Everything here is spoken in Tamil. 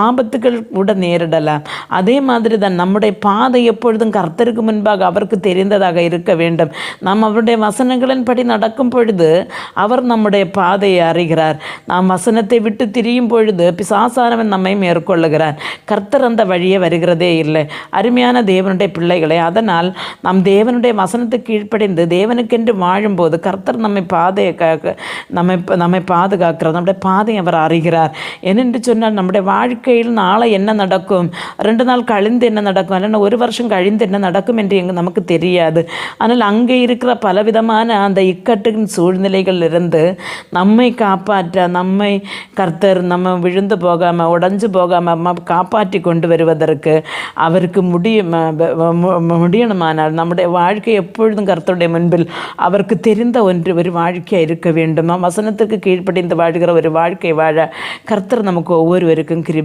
ஆபத்துகள் கூட நேரிடலாம். அதே மாதிரி தான் நம்முடைய பாதை எப்பொழுதும் கர்த்தருக்கு முன்பாக அவருக்கு தெரிந்ததாக இருக்க வேண்டும். நாம் அவருடைய வசனங்களின்படி நடக்கும் பொழுது அவர் நம்முடைய பாதையை அறிகிறார். நாம் வசனத்தை விட்டு திரியும் பொழுது பிசாசானவன் நம்மை மேற்கொள்ளுகிறார். கர்த்தர் அந்த வழியே வருகிறதே இல்லை. அருமையான தேவனுடைய பிள்ளைகளை, அதனால் நாம் தேவனுடைய வசனத்தை கீழ்ப்படிந்து தேவனுக்கென்று வாழும்போது கர்த்தர் நம்மை பாதுகாக்கிறார். நம்முடைய பாதையை அவர் அறிகிறார். ஏனென்று சொன்னால் நம்முடைய வாழ்க்கையில் நாளை என்ன நடக்கும், 2 நாள் கழிந்து என்ன நடக்கும், இல்லைன்னா 1 வருஷம் கழிந்து என்ன நடக்கும் என்று நமக்கு தெரியாது. ஆனால் அங்கே இருக்கிற பலவிதமான அந்த இக்கட்டின் சூழ்நிலைகள் இருந்து நம்மை காப்பாற்ற, நம்மை கர்த்தர் நம்ம விழுந்து போகாமல் உடைஞ்சு போகாமல் காப்பாற்றி கொண்டு வருவதற்கு அவருக்கு முடியணுமானால் நம்முடைய வாழ்க்கை எப்பொழுதும் கர்த்தருடைய முன்பில் அவருக்கு தெரிந்த ஒரு வாழ்க்கையாக இருக்க வேண்டும். வசனத்துக்கு கீழ்ப்படிந்து வாழ்கிற ஒரு வாழ்க்கை வாழ கர்த்தர் நமக்கு ஒவ்வொருவருக்கும் கிருபை